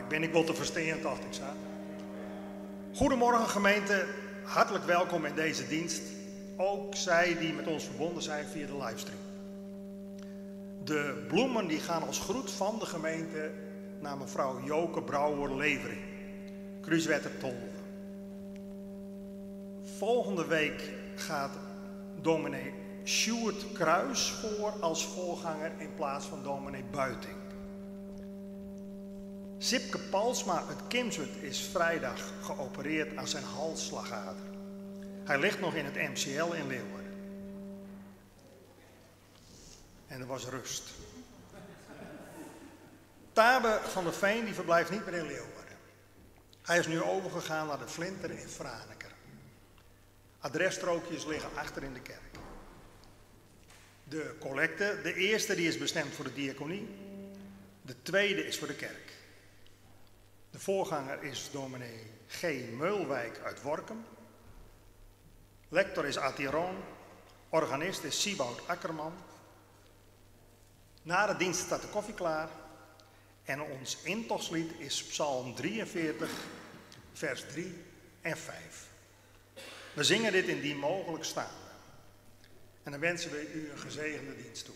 ben ik wel te verstaan, dacht ik zo. Goedemorgen gemeente, hartelijk welkom in deze dienst. Ook zij die met ons verbonden zijn via de livestream. De bloemen die gaan als groet van de gemeente naar mevrouw Joke Brouwer-Levering, Kruiswetter Tolve. Volgende week gaat dominee Sjoerd Kruis voor als voorganger in plaats van dominee Buiting. Sipke Palsma uit Kimswerd is vrijdag geopereerd aan zijn halsslagader. Hij ligt nog in het MCL in Leeuwarden. En er was rust. Tabe van der Veen die verblijft niet meer in Leeuwarden. Hij is nu overgegaan naar de Flinter in Franeker. Adresstrookjes liggen achter in de kerk. De collecte, de eerste die is bestemd voor de diaconie. De tweede is voor de kerk. De voorganger is dominee G. Meulwijk uit Workum. Lector is Atiron. Organist is Sieboud Akkerman. Na de dienst staat de koffie klaar. En ons intochtslied is Psalm 43, vers 3 en 5. We zingen dit indien mogelijk staan. En dan wensen we u een gezegende dienst toe.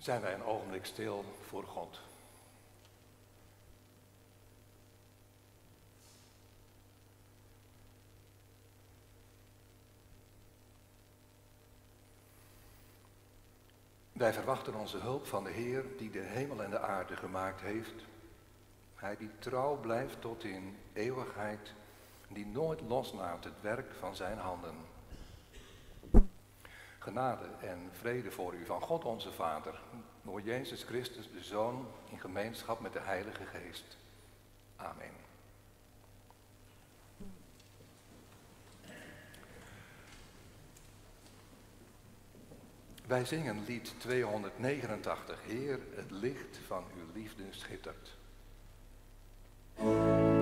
Zijn wij een ogenblik stil voor God. Wij verwachten onze hulp van de Heer die de hemel en de aarde gemaakt heeft. Hij die trouw blijft tot in eeuwigheid, die nooit loslaat het werk van zijn handen. Genade en vrede voor u van God onze Vader, door Jezus Christus de Zoon, in gemeenschap met de Heilige Geest. Amen. Wij zingen lied 289, Heer, het licht van uw liefde schittert. Amen.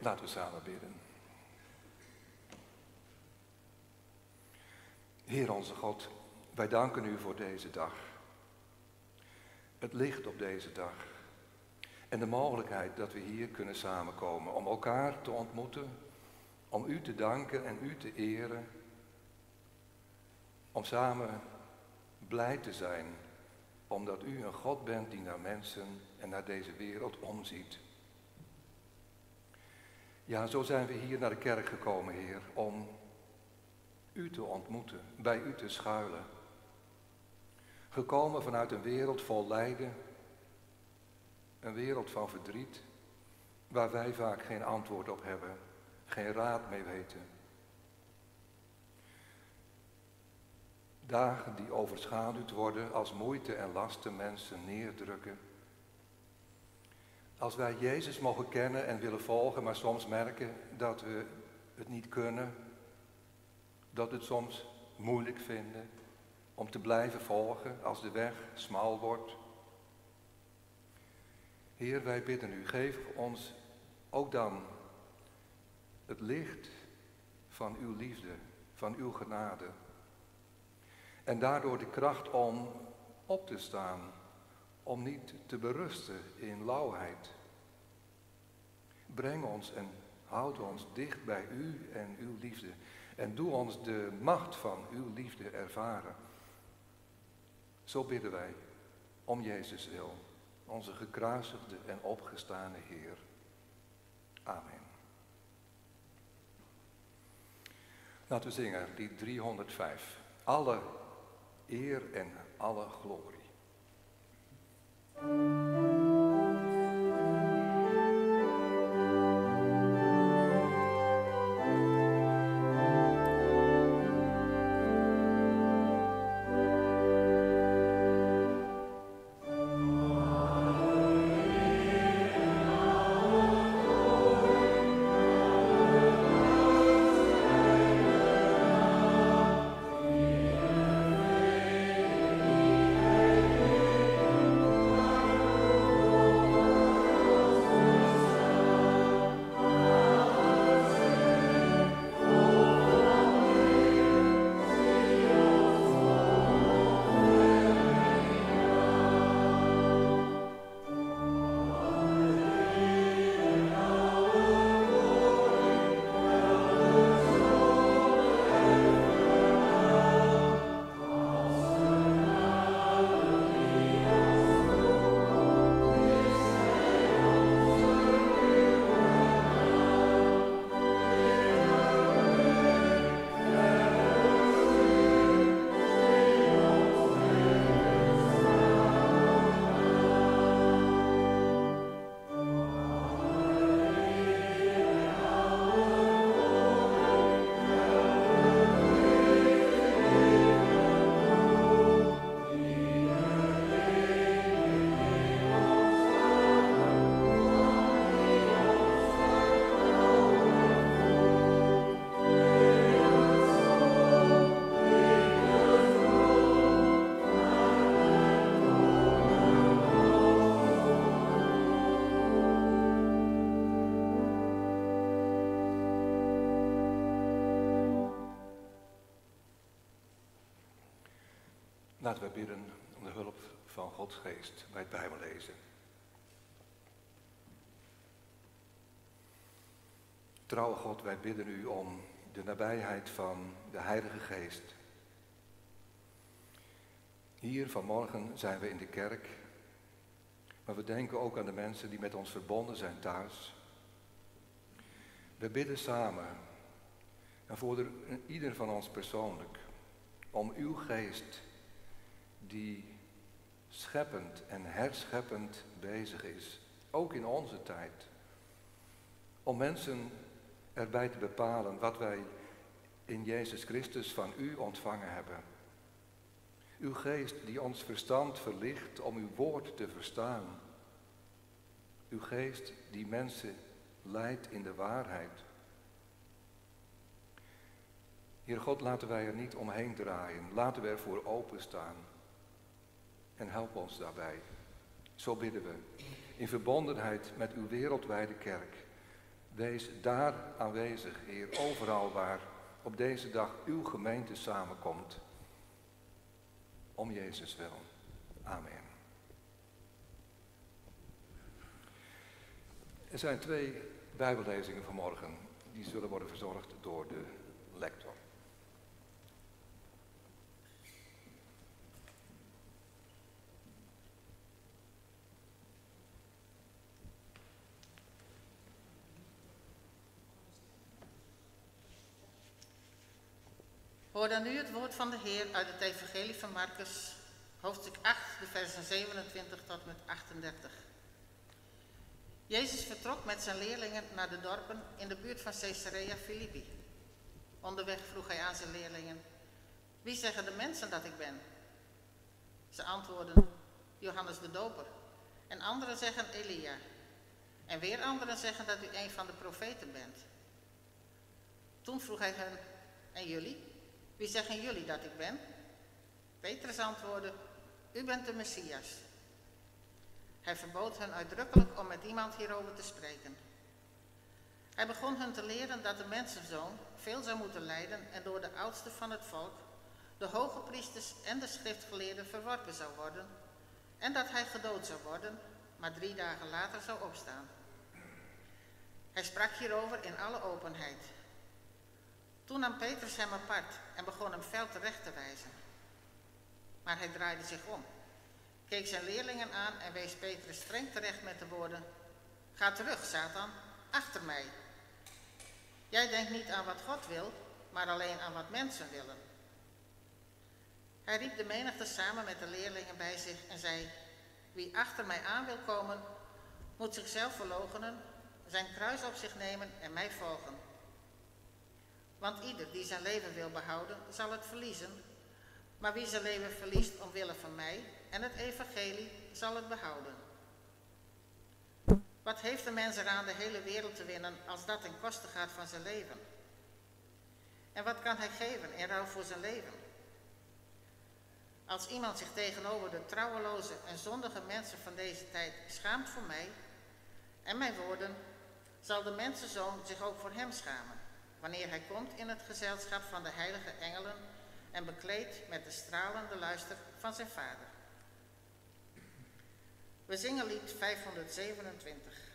Laten we samen bidden. Heer onze God, wij danken u voor deze dag. Het licht op deze dag. En de mogelijkheid dat we hier kunnen samenkomen om elkaar te ontmoeten, om u te danken en u te eren, om samen blij te zijn, omdat u een God bent die naar mensen en naar deze wereld omziet. Ja, zo zijn we hier naar de kerk gekomen, Heer, om u te ontmoeten, bij u te schuilen. Gekomen vanuit een wereld vol lijden, een wereld van verdriet, waar wij vaak geen antwoord op hebben, geen raad mee weten. Dagen die overschaduwd worden als moeite en lasten mensen neerdrukken. Als wij Jezus mogen kennen en willen volgen, maar soms merken dat we het niet kunnen, dat we het soms moeilijk vinden om te blijven volgen als de weg smal wordt. Heer, wij bidden u, geef ons ook dan het licht van uw liefde, van uw genade. En daardoor de kracht om op te staan, om niet te berusten in lauwheid. Breng ons en houd ons dicht bij u en uw liefde. En doe ons de macht van uw liefde ervaren. Zo bidden wij om Jezus wil, onze gekruisigde en opgestane Heer. Amen. Laten we zingen, lied 305. Alle eer en alle glorie. Laten we bidden om de hulp van Gods geest bij het Bijbellezen. Trouwe God, wij bidden u om de nabijheid van de Heilige Geest. Hier vanmorgen zijn we in de kerk, maar we denken ook aan de mensen die met ons verbonden zijn thuis. We bidden samen en voor ieder van ons persoonlijk om uw geest die scheppend en herscheppend bezig is, ook in onze tijd. Om mensen erbij te bepalen wat wij in Jezus Christus van u ontvangen hebben. Uw geest die ons verstand verlicht om uw woord te verstaan. Uw geest die mensen leidt in de waarheid. Heer God, laten wij er niet omheen draaien. Laten we ervoor openstaan. En help ons daarbij. Zo bidden we. In verbondenheid met uw wereldwijde kerk. Wees daar aanwezig, Heer, overal waar op deze dag uw gemeente samenkomt. Om Jezus wil. Amen. Er zijn 2 Bijbellezingen vanmorgen. Die zullen worden verzorgd door de lector. Hoor dan nu het woord van de Heer uit het Evangelie van Marcus, hoofdstuk 8, de versen 27 tot met 38. Jezus vertrok met zijn leerlingen naar de dorpen in de buurt van Caesarea Philippi. Onderweg vroeg hij aan zijn leerlingen: wie zeggen de mensen dat ik ben? Ze antwoordden: Johannes de Doper. En anderen zeggen Elia. En weer anderen zeggen dat u een van de profeten bent. Toen vroeg hij hen: en jullie? Wie zeggen jullie dat ik ben? Petrus antwoordde: u bent de Messias. Hij verbood hen uitdrukkelijk om met iemand hierover te spreken. Hij begon hen te leren dat de mensenzoon veel zou moeten lijden en door de oudsten van het volk, de hoge priesters en de schriftgeleerden verworpen zou worden, en dat hij gedood zou worden, maar 3 dagen later zou opstaan. Hij sprak hierover in alle openheid. Toen nam Petrus hem apart en begon hem fel terecht te wijzen. Maar hij draaide zich om, keek zijn leerlingen aan en wees Petrus streng terecht met de woorden: ga terug, Satan, achter mij. Jij denkt niet aan wat God wil, maar alleen aan wat mensen willen. Hij riep de menigte samen met de leerlingen bij zich en zei: wie achter mij aan wil komen, moet zichzelf verloochenen, zijn kruis op zich nemen en mij volgen. Want ieder die zijn leven wil behouden, zal het verliezen. Maar wie zijn leven verliest omwille van mij en het evangelie, zal het behouden. Wat heeft de mens eraan de hele wereld te winnen als dat ten koste gaat van zijn leven? En wat kan hij geven in ruil voor zijn leven? Als iemand zich tegenover de trouweloze en zondige mensen van deze tijd schaamt voor mij en mijn woorden, zal de mensenzoon zich ook voor hem schamen, wanneer hij komt in het gezelschap van de heilige engelen en bekleed met de stralende luister van zijn Vader. We zingen lied 527.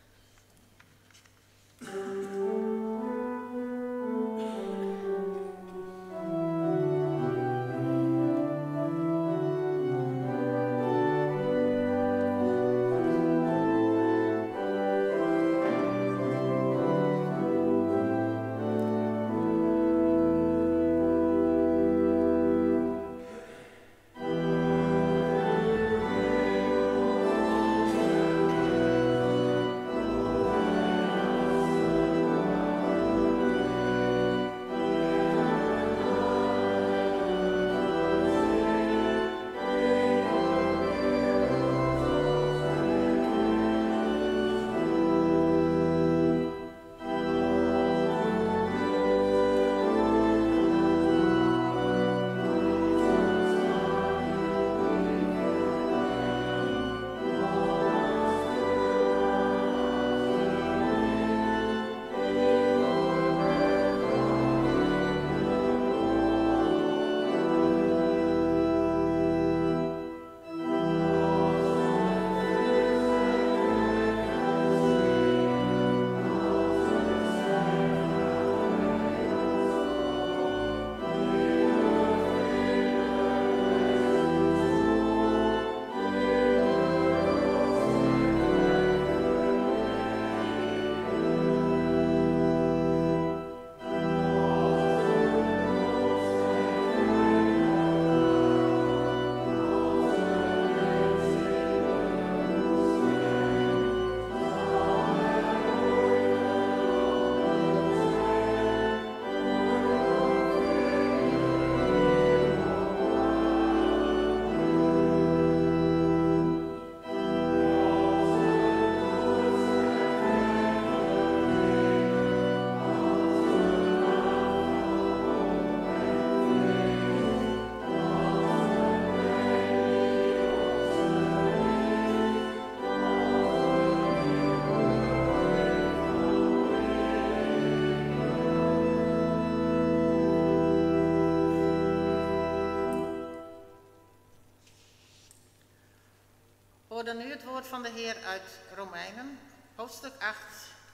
hoorde nu het woord van de Heer uit Romeinen, hoofdstuk 8,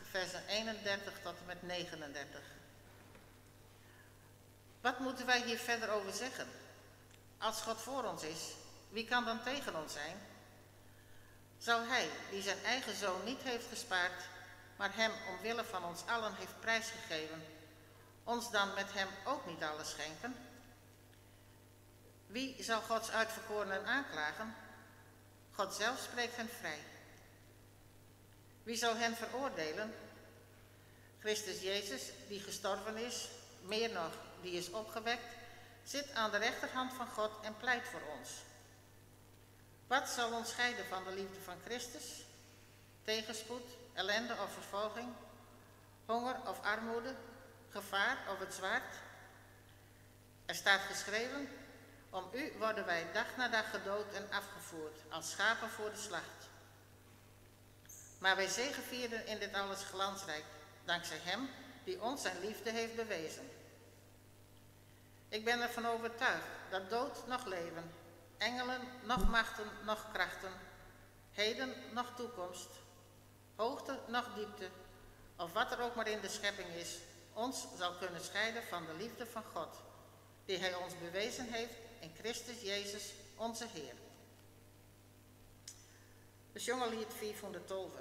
versen 31 tot en met 39. Wat moeten wij hier verder over zeggen? Als God voor ons is, wie kan dan tegen ons zijn? Zou Hij, die zijn eigen zoon niet heeft gespaard, maar Hem omwille van ons allen heeft prijsgegeven, ons dan met Hem ook niet alles schenken? Wie zal Gods uitverkorenen aanklagen? God zelf spreekt hen vrij. Wie zou hen veroordelen? Christus Jezus, die gestorven is, meer nog, die is opgewekt, zit aan de rechterhand van God en pleit voor ons. Wat zal ons scheiden van de liefde van Christus? Tegenspoed, ellende of vervolging, honger of armoede, gevaar of het zwaard? Er staat geschreven, om u worden wij dag na dag gedood en afgevoerd, als schapen voor de slacht. Maar wij zegevierden in dit alles glansrijk, dankzij Hem die ons zijn liefde heeft bewezen. Ik ben ervan overtuigd dat dood nog leven, engelen nog machten nog krachten, heden nog toekomst, hoogte nog diepte, of wat er ook maar in de schepping is, ons zal kunnen scheiden van de liefde van God, die Hij ons bewezen heeft in Christus Jezus, onze Heer. We zongen lied 412.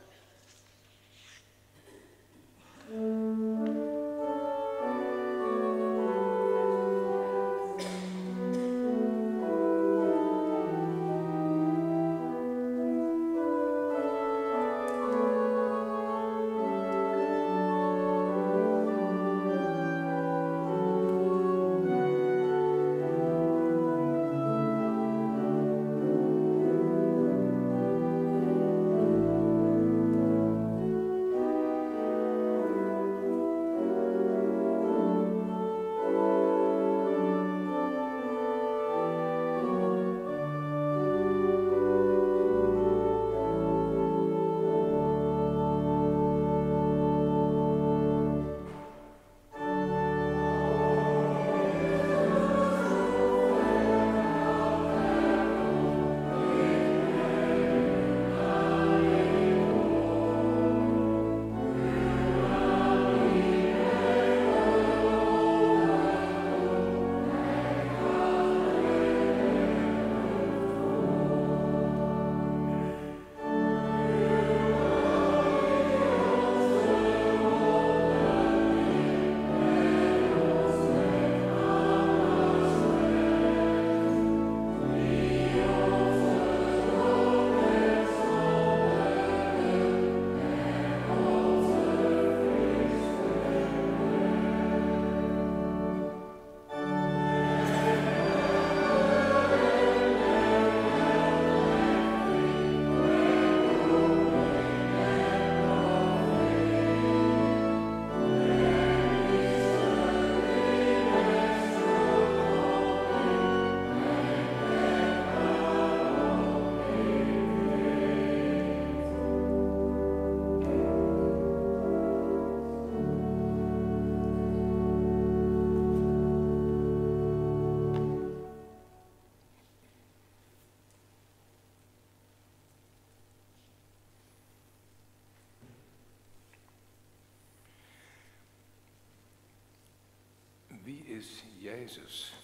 Wie is Jezus?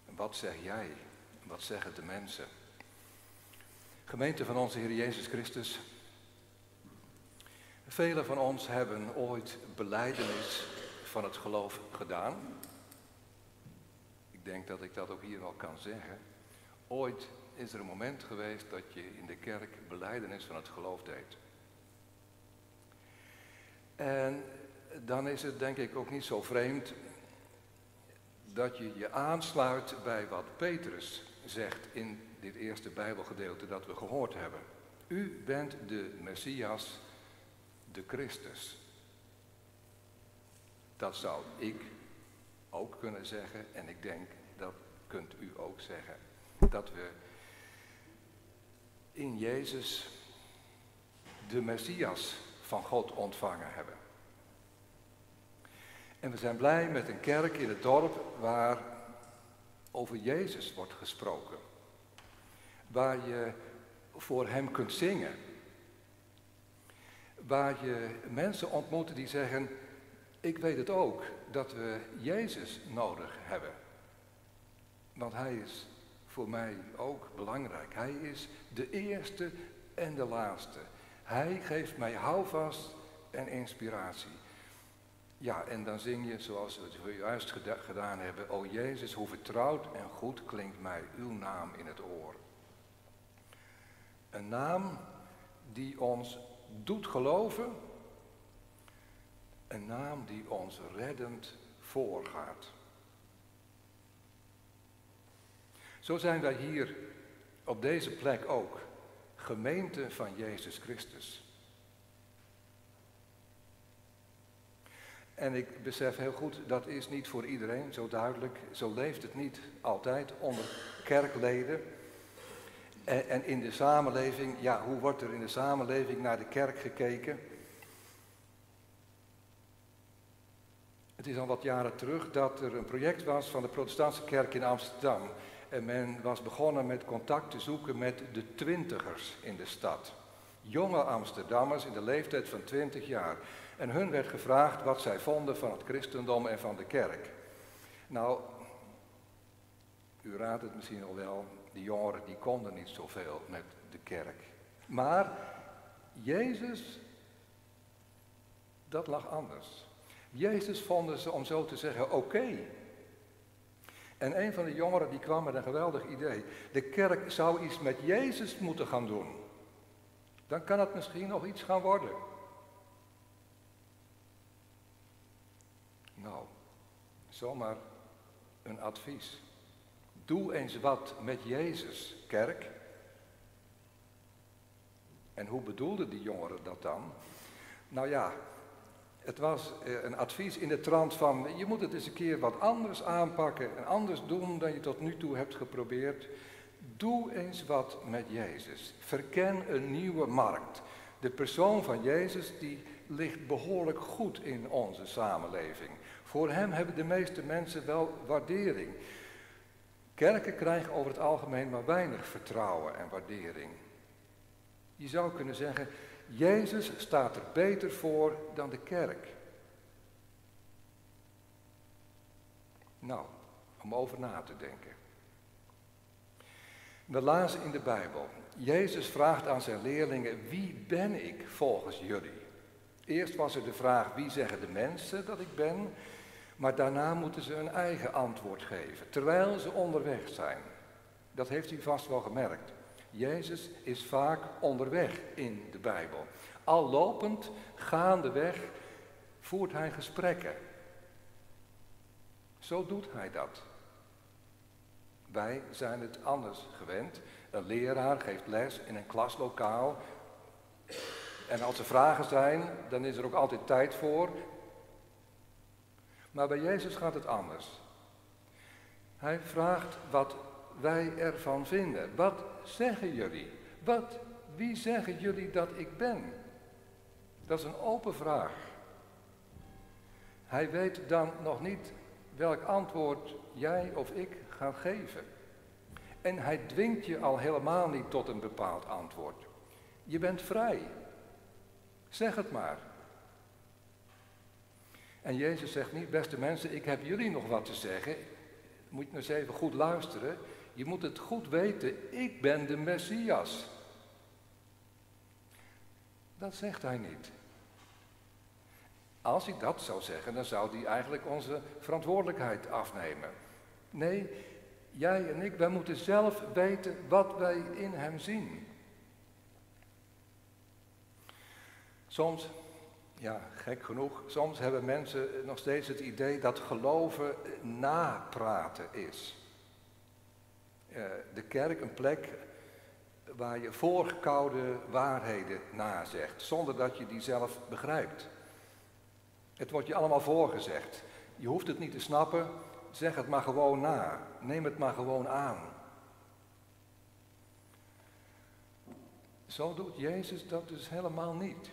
Wat zeg jij? Wat zeggen de mensen? Gemeente van onze Heer Jezus Christus. Velen van ons hebben ooit belijdenis van het geloof gedaan. Ik denk dat ik dat ook hier wel kan zeggen. Ooit is er een moment geweest dat je in de kerk belijdenis van het geloof deed. En dan is het denk ik ook niet zo vreemd dat je je aansluit bij wat Petrus zegt in dit eerste Bijbelgedeelte dat we gehoord hebben. U bent de Messias, de Christus. Dat zou ik ook kunnen zeggen en ik denk dat kunt u ook zeggen. Dat we in Jezus de Messias van God ontvangen hebben. En we zijn blij met een kerk in het dorp waar over Jezus wordt gesproken. Waar je voor hem kunt zingen. Waar je mensen ontmoet die zeggen, ik weet het ook, dat we Jezus nodig hebben. Want hij is voor mij ook belangrijk. Hij is de eerste en de laatste. Hij geeft mij houvast en inspiratie. Ja, en dan zing je zoals we het zojuist gedaan hebben. O Jezus, hoe vertrouwd en goed klinkt mij uw naam in het oor. Een naam die ons doet geloven. Een naam die ons reddend voorgaat. Zo zijn wij hier op deze plek ook. Gemeente van Jezus Christus. En ik besef heel goed, dat is niet voor iedereen zo duidelijk. Zo leeft het niet altijd onder kerkleden. En in de samenleving, ja, hoe wordt er in de samenleving naar de kerk gekeken? Het is al wat jaren terug dat er een project was van de protestantse kerk in Amsterdam. En men was begonnen met contact te zoeken met de twintigers in de stad. Jonge Amsterdammers in de leeftijd van 20 jaar. En hun werd gevraagd wat zij vonden van het christendom en van de kerk. Nou, u raadt het misschien al wel, die jongeren die konden niet zoveel met de kerk. Maar Jezus, dat lag anders. Jezus vonden ze, om zo te zeggen, oké. En een van de jongeren die kwam met een geweldig idee. De kerk zou iets met Jezus moeten gaan doen. Dan kan het misschien nog iets gaan worden. Nou, zomaar een advies. Doe eens wat met Jezus, kerk. En hoe bedoelden die jongeren dat dan? Nou ja, het was een advies in de trant van, je moet het eens een keer wat anders aanpakken en anders doen dan je tot nu toe hebt geprobeerd. Doe eens wat met Jezus. Verken een nieuwe markt. De persoon van Jezus die ligt behoorlijk goed in onze samenleving. Voor hem hebben de meeste mensen wel waardering. Kerken krijgen over het algemeen maar weinig vertrouwen en waardering. Je zou kunnen zeggen, Jezus staat er beter voor dan de kerk. Nou, om over na te denken. We lazen in de Bijbel, Jezus vraagt aan zijn leerlingen, wie ben ik volgens jullie? Eerst was er de vraag, wie zeggen de mensen dat ik ben? Maar daarna moeten ze een eigen antwoord geven, terwijl ze onderweg zijn. Dat heeft u vast wel gemerkt. Jezus is vaak onderweg in de Bijbel. Al lopend, gaandeweg, voert hij gesprekken. Zo doet hij dat. Wij zijn het anders gewend. Een leraar geeft les in een klaslokaal. En als er vragen zijn, dan is er ook altijd tijd voor. Maar bij Jezus gaat het anders. Hij vraagt wat wij ervan vinden. Wat zeggen jullie? Wie zeggen jullie dat ik ben? Dat is een open vraag. Hij weet dan nog niet welk antwoord jij of ik gaan geven. En hij dwingt je al helemaal niet tot een bepaald antwoord. Je bent vrij. Zeg het maar. En Jezus zegt niet, beste mensen, ik heb jullie nog wat te zeggen. Moet je nou eens even goed luisteren. Je moet het goed weten, ik ben de Messias. Dat zegt hij niet. Als hij dat zou zeggen, dan zou hij eigenlijk onze verantwoordelijkheid afnemen. Nee, jij en ik, wij moeten zelf weten wat wij in hem zien. Soms, ja, gek genoeg, soms hebben mensen nog steeds het idee dat geloven napraten is. De kerk een plek waar je voorgekoude waarheden nazegt, zonder dat je die zelf begrijpt. Het wordt je allemaal voorgezegd. Je hoeft het niet te snappen, zeg het maar gewoon na. Neem het maar gewoon aan. Zo doet Jezus dat dus helemaal niet.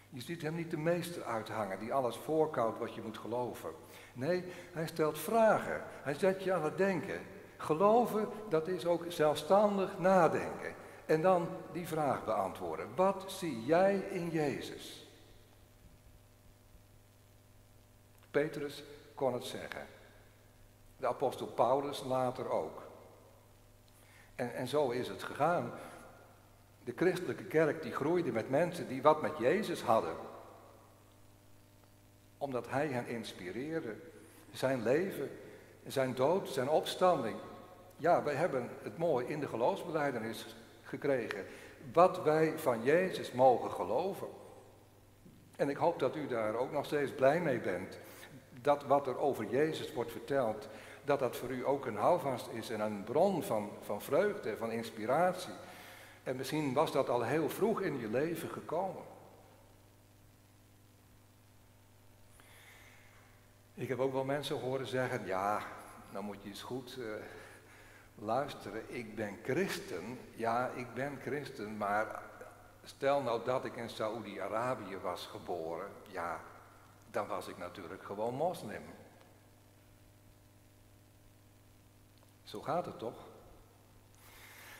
Je ziet hem niet de meester uithangen die alles voorkoudt wat je moet geloven. Nee, hij stelt vragen. Hij zet je aan het denken. Geloven, dat is ook zelfstandig nadenken. En dan die vraag beantwoorden. Wat zie jij in Jezus? Petrus kon het zeggen. De apostel Paulus later ook. En zo is het gegaan. De christelijke kerk die groeide met mensen die wat met Jezus hadden. Omdat hij hen inspireerde. Zijn leven, zijn dood, zijn opstanding. Ja, wij hebben het mooi in de geloofsbelijdenis gekregen. Wat wij van Jezus mogen geloven. En ik hoop dat u daar ook nog steeds blij mee bent. Dat wat er over Jezus wordt verteld, dat dat voor u ook een houvast is en een bron van vreugde, van inspiratie. En misschien was dat al heel vroeg in je leven gekomen. Ik heb ook wel mensen horen zeggen, ja, nou moet je eens goed luisteren. Ik ben christen, ja, ik ben christen, maar stel nou dat ik in Saoedi-Arabië was geboren, ja, dan was ik natuurlijk gewoon moslim. Zo gaat het toch?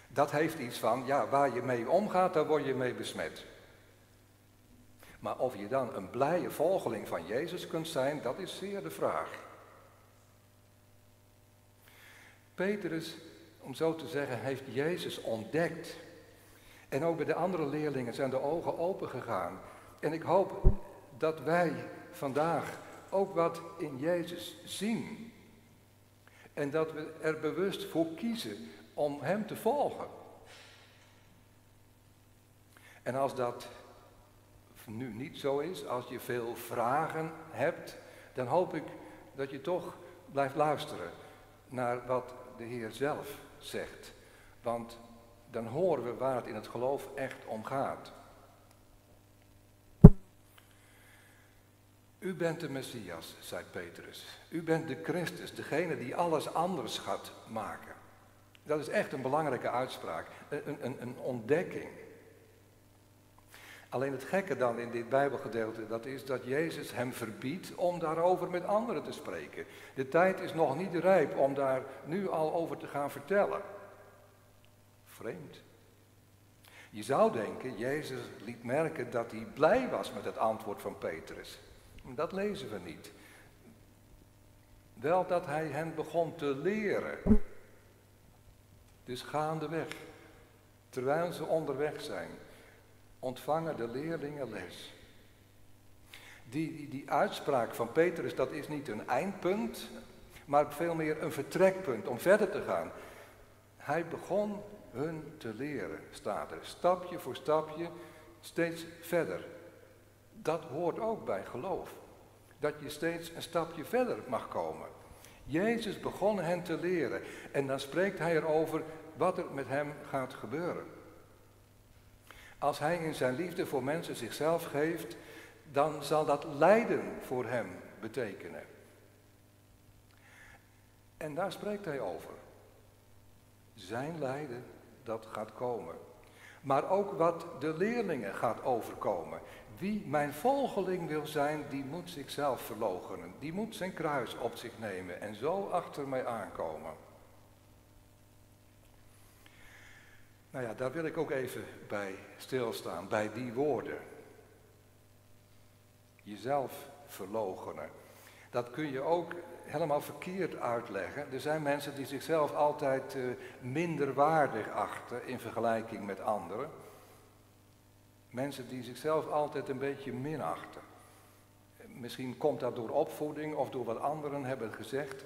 Dat heeft iets van, ja, waar je mee omgaat, daar word je mee besmet. Maar of je dan een blije volgeling van Jezus kunt zijn, dat is zeer de vraag. Petrus, om zo te zeggen, heeft Jezus ontdekt. En ook bij de andere leerlingen zijn de ogen open gegaan. En ik hoop dat wij vandaag ook wat in Jezus zien. En dat we er bewust voor kiezen om hem te volgen. En als dat nu niet zo is, als je veel vragen hebt, dan hoop ik dat je toch blijft luisteren naar wat de Heer zelf zegt. Want dan horen we waar het in het geloof echt om gaat. U bent de Messias, zei Petrus. U bent de Christus, degene die alles anders gaat maken. Dat is echt een belangrijke uitspraak, een ontdekking. Alleen het gekke dan in dit Bijbelgedeelte, dat is dat Jezus hem verbiedt om daarover met anderen te spreken. De tijd is nog niet rijp om daar nu al over te gaan vertellen. Vreemd. Je zou denken, Jezus liet merken dat hij blij was met het antwoord van Petrus. Dat lezen we niet. Wel dat hij hen begon te leren. Dus gaandeweg, terwijl ze onderweg zijn, ontvangen de leerlingen les. Die uitspraak van Petrus, dat is niet een eindpunt, maar veel meer een vertrekpunt om verder te gaan. Hij begon hun te leren, staat er. Stapje voor stapje, steeds verder. Dat hoort ook bij geloof. Dat je steeds een stapje verder mag komen. Jezus begon hen te leren. En dan spreekt hij erover wat er met hem gaat gebeuren. Als hij in zijn liefde voor mensen zichzelf geeft, dan zal dat lijden voor hem betekenen. En daar spreekt hij over. Zijn lijden, dat gaat komen. Maar ook wat de leerlingen gaat overkomen. Wie mijn volgeling wil zijn, die moet zichzelf verloochenen. Die moet zijn kruis op zich nemen en zo achter mij aankomen. Nou ja, daar wil ik ook even bij stilstaan, bij die woorden. Jezelf verloochenen. Dat kun je ook helemaal verkeerd uitleggen. Er zijn mensen die zichzelf altijd minderwaardig achten in vergelijking met anderen. Mensen die zichzelf altijd een beetje minachten. Misschien komt dat door opvoeding of door wat anderen hebben gezegd.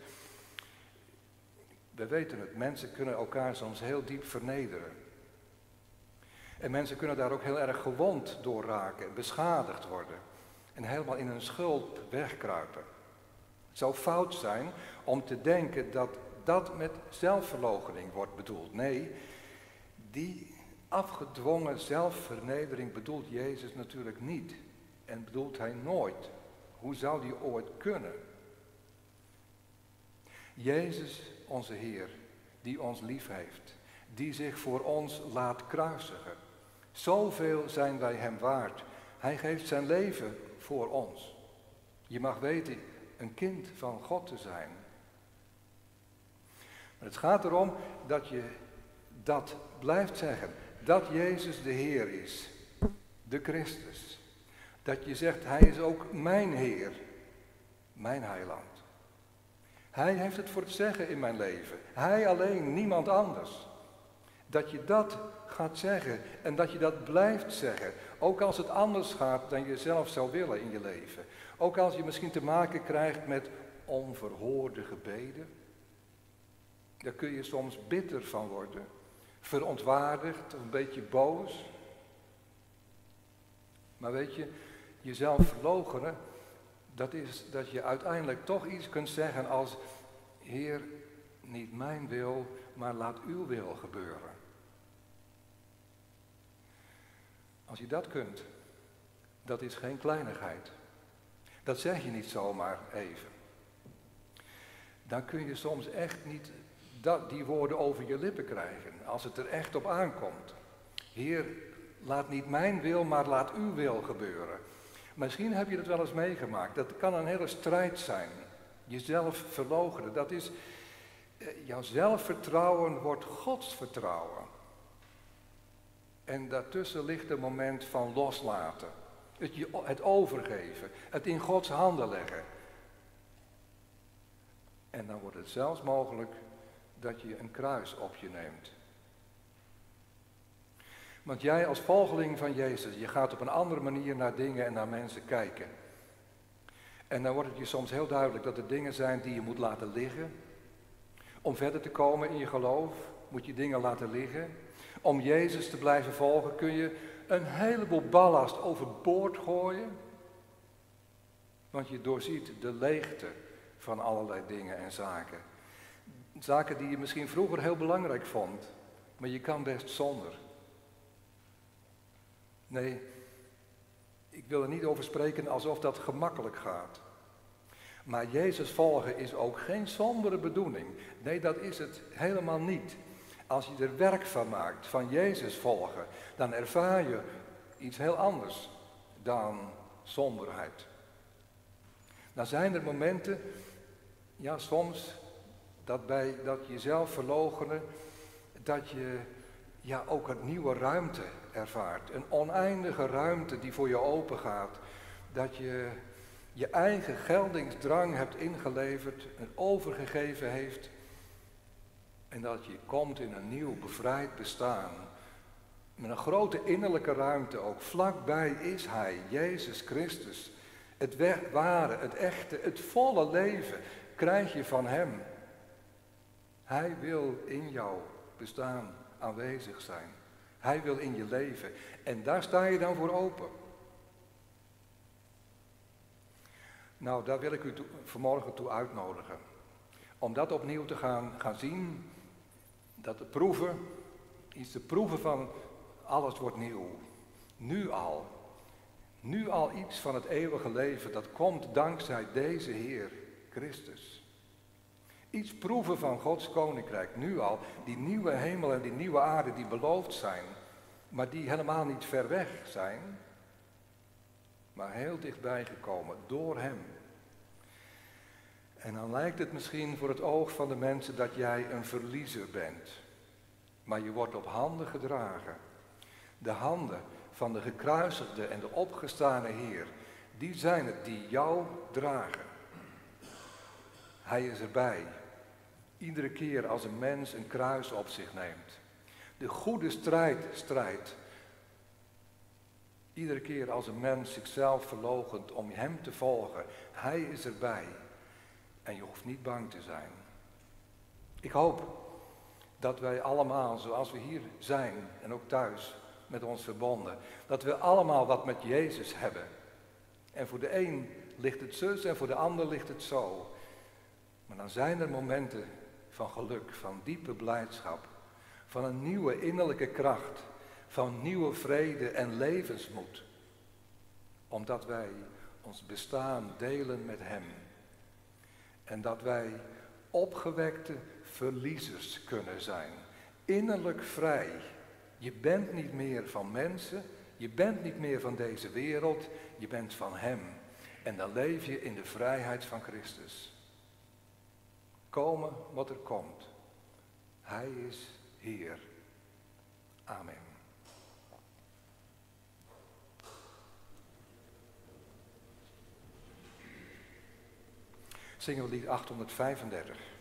We weten het, mensen kunnen elkaar soms heel diep vernederen. En mensen kunnen daar ook heel erg gewond door raken, beschadigd worden. En helemaal in hun schuld wegkruipen. Het zou fout zijn om te denken dat dat met zelfverloochening wordt bedoeld. Nee, die afgedwongen zelfvernedering bedoelt Jezus natuurlijk niet. En bedoelt hij nooit. Hoe zou die ooit kunnen? Jezus, onze Heer, die ons lief heeft, die zich voor ons laat kruisigen. Zoveel zijn wij hem waard. Hij geeft zijn leven voor ons. Je mag weten een kind van God te zijn. Maar het gaat erom dat je dat blijft zeggen. dat Jezus de Heer is, de Christus. Dat je zegt, hij is ook mijn Heer, mijn heiland. Hij heeft het voor het zeggen in mijn leven. Hij alleen, niemand anders. Dat je dat gaat zeggen en dat je dat blijft zeggen. Ook als het anders gaat dan je zelf zou willen in je leven. Ook als je misschien te maken krijgt met onverhoorde gebeden. Daar kun je soms bitter van worden. Verontwaardigd of een beetje boos. Maar weet je, jezelf verloochenen, dat is dat je uiteindelijk toch iets kunt zeggen als: Heer, niet mijn wil, maar laat uw wil gebeuren. Als je dat kunt, dat is geen kleinigheid. Dat zeg je niet zomaar even. Dan kun je soms echt niet die woorden over je lippen krijgen, als het er echt op aankomt. Heer, laat niet mijn wil, maar laat uw wil gebeuren. Misschien heb je dat wel eens meegemaakt. Dat kan een hele strijd zijn. Jezelf verloochenen. Dat is, jouw zelfvertrouwen wordt Gods vertrouwen. En daartussen ligt een moment van loslaten. Het overgeven. Het in Gods handen leggen. En dan wordt het zelfs mogelijk dat je een kruis op je neemt. Want jij als volgeling van Jezus, je gaat op een andere manier naar dingen en naar mensen kijken. En dan wordt het je soms heel duidelijk dat er dingen zijn die je moet laten liggen. Om verder te komen in je geloof, moet je dingen laten liggen. Om Jezus te blijven volgen kun je een heleboel ballast overboord gooien. Want je doorziet de leegte van allerlei dingen en zaken. Zaken die je misschien vroeger heel belangrijk vond, maar je kan best zonder. Nee, ik wil er niet over spreken alsof dat gemakkelijk gaat. Maar Jezus volgen is ook geen sombere bedoeling. Nee, dat is het helemaal niet. Als je er werk van maakt, van Jezus volgen, dan ervaar je iets heel anders dan somberheid. Dan zijn er momenten, ja soms, dat jezelf verloochenen, dat je ook een nieuwe ruimte ervaart. Een oneindige ruimte die voor je open gaat. Dat je je eigen geldingsdrang hebt ingeleverd en overgegeven heeft. En dat je komt in een nieuw bevrijd bestaan. Met een grote innerlijke ruimte ook. Vlakbij is Hij, Jezus Christus. Het ware, het echte, het volle leven krijg je van Hem. Hij wil in jouw bestaan aanwezig zijn. Hij wil in je leven. En daar sta je dan voor open. Nou, daar wil ik u vanmorgen toe uitnodigen. Om dat opnieuw te gaan zien. Dat te proeven. Iets te proeven van alles wordt nieuw. Nu al. Nu al iets van het eeuwige leven. Dat komt dankzij deze Heer Christus. Iets proeven van Gods koninkrijk, nu al. Die nieuwe hemel en die nieuwe aarde die beloofd zijn. Maar die helemaal niet ver weg zijn. Maar heel dichtbij gekomen door Hem. En dan lijkt het misschien voor het oog van de mensen dat jij een verliezer bent. Maar je wordt op handen gedragen. De handen van de gekruisigde en de opgestane Heer. Die zijn het die jou dragen. Hij is erbij. Iedere keer als een mens een kruis op zich neemt. De goede strijd strijdt. Iedere keer als een mens zichzelf verloochent om Hem te volgen. Hij is erbij. En je hoeft niet bang te zijn. Ik hoop dat wij allemaal, zoals we hier zijn en ook thuis met ons verbonden, dat we allemaal wat met Jezus hebben. En voor de een ligt het zus en voor de ander ligt het zo. Maar dan zijn er momenten van geluk, van diepe blijdschap, van een nieuwe innerlijke kracht, van nieuwe vrede en levensmoed. Omdat wij ons bestaan delen met Hem. En dat wij opgewekte verliezers kunnen zijn. Innerlijk vrij. Je bent niet meer van mensen, je bent niet meer van deze wereld, je bent van Hem. En dan leef je in de vrijheid van Christus. Komen wat er komt. Hij is Heer. Amen. zingen we lied 835.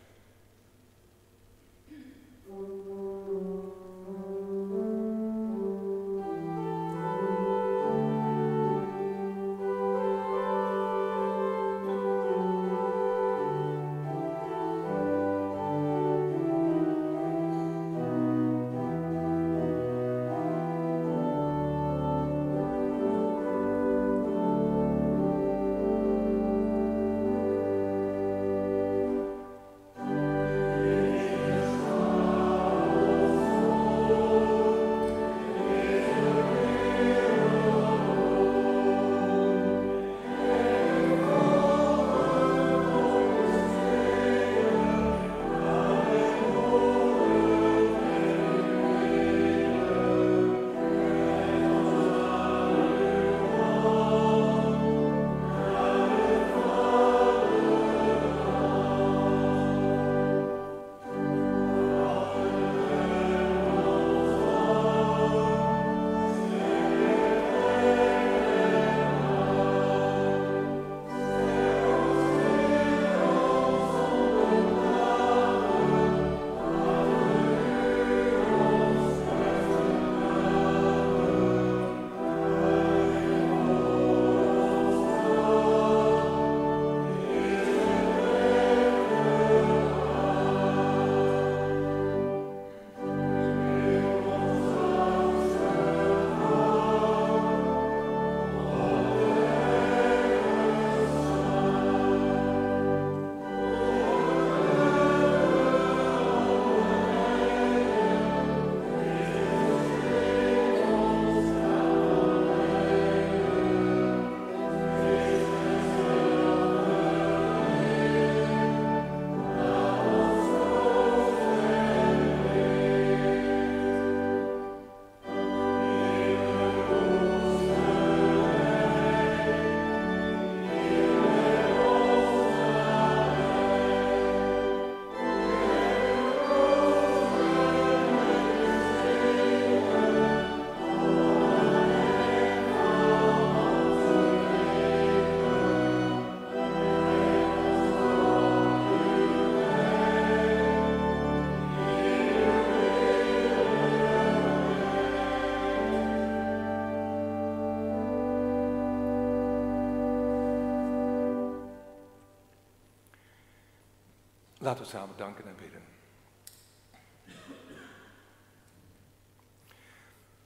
Laten we samen danken en bidden.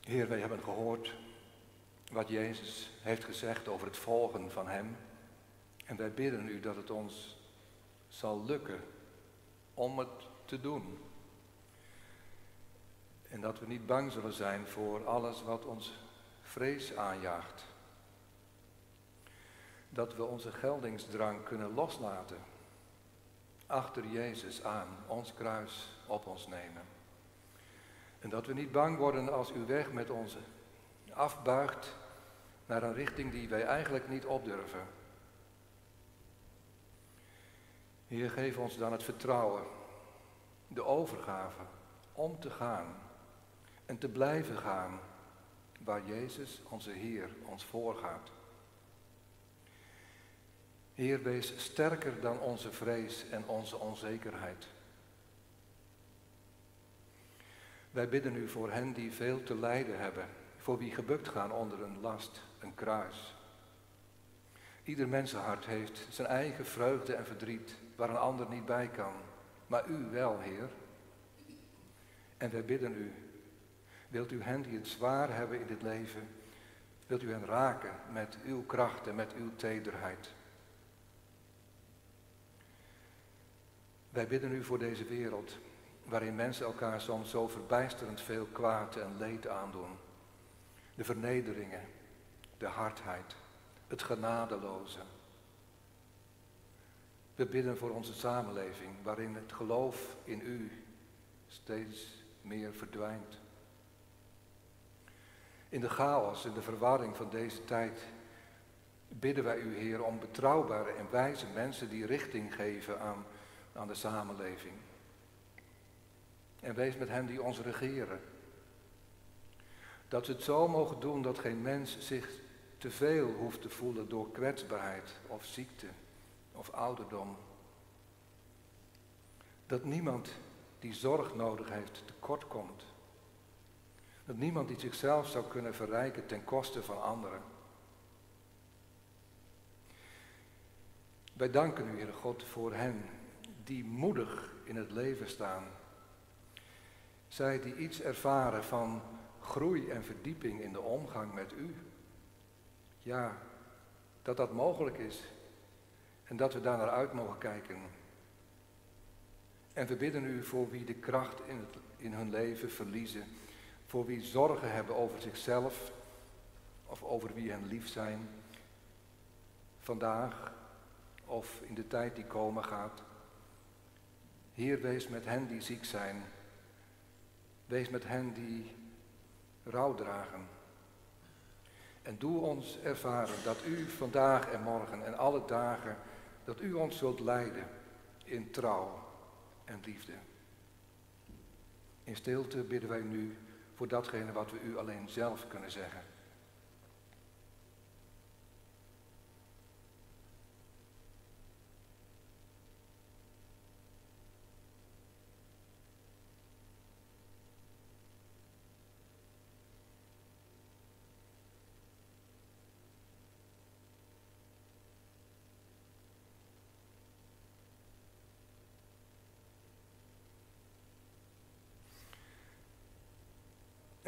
Heer, wij hebben gehoord wat Jezus heeft gezegd over het volgen van Hem. En wij bidden u dat het ons zal lukken om het te doen. En dat we niet bang zullen zijn voor alles wat ons vrees aanjaagt. Dat we onze geldingsdrang kunnen loslaten. Achter Jezus aan, ons kruis op ons nemen. En dat we niet bang worden als u weg met ons afbuigt naar een richting die wij eigenlijk niet opdurven. Heer, geef ons dan het vertrouwen, de overgave om te gaan en te blijven gaan waar Jezus, onze Heer, ons voorgaat. Heer, wees sterker dan onze vrees en onze onzekerheid. Wij bidden u voor hen die veel te lijden hebben, voor wie gebukt gaan onder een last, een kruis. Ieder mensenhart heeft zijn eigen vreugde en verdriet, waar een ander niet bij kan, maar u wel, Heer. En wij bidden u, wilt u hen die het zwaar hebben in dit leven, wilt u hen raken met uw kracht en met uw tederheid. Wij bidden u voor deze wereld, waarin mensen elkaar soms zo verbijsterend veel kwaad en leed aandoen. De vernederingen, de hardheid, het genadeloze. We bidden voor onze samenleving, waarin het geloof in u steeds meer verdwijnt. In de chaos en de verwarring van deze tijd bidden wij u, Heer, om betrouwbare en wijze mensen die richting geven aan de samenleving. En wees met hen die ons regeren. Dat ze het zo mogen doen dat geen mens zich te veel hoeft te voelen door kwetsbaarheid of ziekte of ouderdom Dat niemand die zorg nodig heeft tekort komt. Dat niemand die zichzelf zou kunnen verrijken ten koste van anderen. Wij danken u, Heere God, voor hen die moedig in het leven staan. Zij die iets ervaren van groei en verdieping in de omgang met u. Ja, dat dat mogelijk is en dat we daar naar uit mogen kijken. En we bidden u voor wie de kracht in hun leven verliezen, voor wie zorgen hebben over zichzelf of over wie hen lief zijn, vandaag of in de tijd die komen gaat. Heer, wees met hen die ziek zijn, wees met hen die rouw dragen. En doe ons ervaren dat u vandaag en morgen en alle dagen, dat u ons zult leiden in trouw en liefde. In stilte bidden wij nu voor datgene wat we u alleen zelf kunnen zeggen.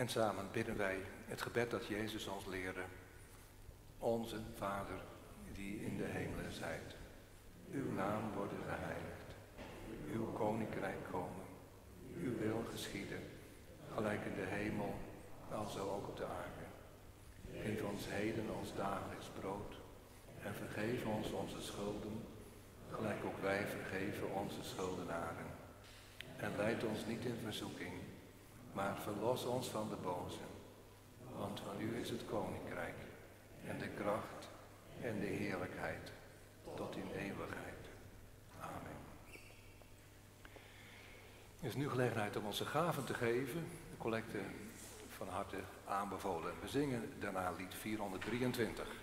En samen bidden wij het gebed dat Jezus ons leerde. Onze Vader, die in de hemelen zijt. Uw naam worden geheiligd. Uw koninkrijk komen. Uw wil geschieden. Gelijk in de hemel, alzo ook op de aarde. Geef ons heden ons dagelijks brood. En vergeef ons onze schulden. Gelijk ook wij vergeven onze schuldenaren. En leid ons niet in verzoeking. Maar verlos ons van de boze, want van u is het koninkrijk en de kracht en de heerlijkheid tot in eeuwigheid. Amen. Er is nu gelegenheid om onze gaven te geven, de collecte van harte aanbevolen. We zingen daarna lied 423.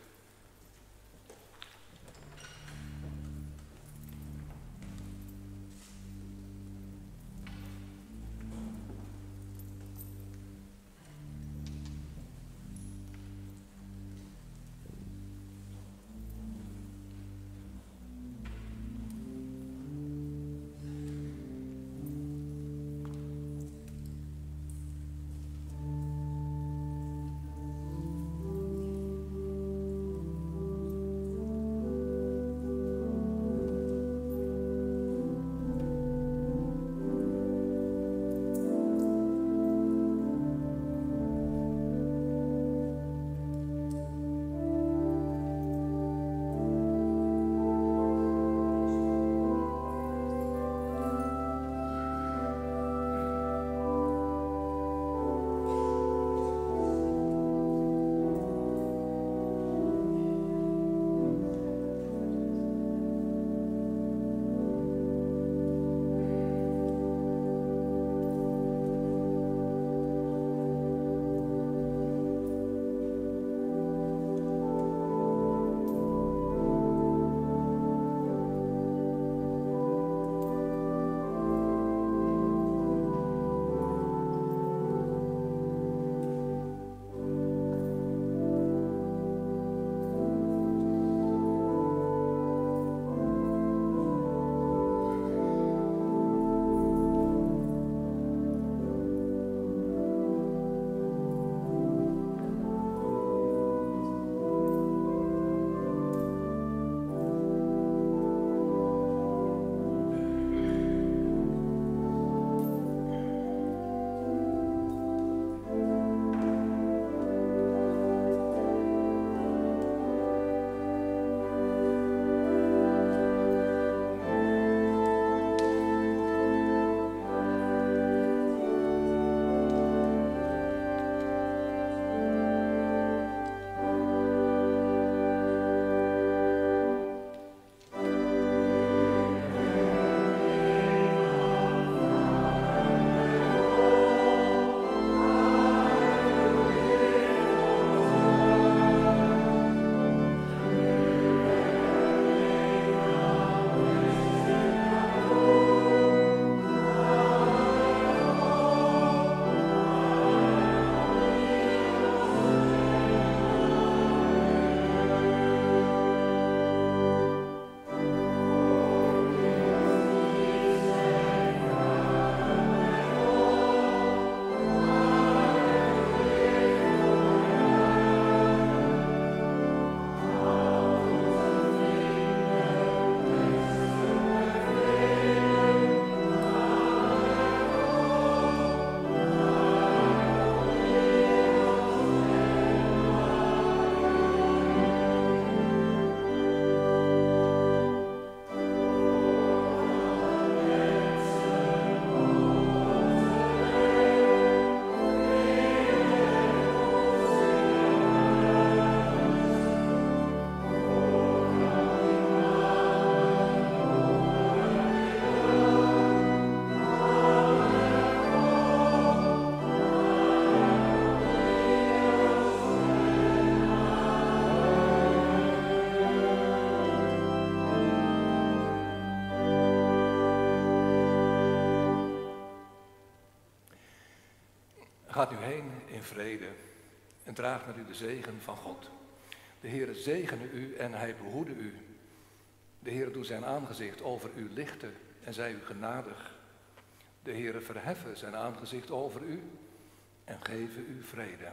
Gaat nu heen in vrede en draagt met u de zegen van God. De Heere zegene u en hij behoede u. De Heere doet zijn aangezicht over u lichten en zij u genadig. De Heere verheffen zijn aangezicht over u en geven u vrede.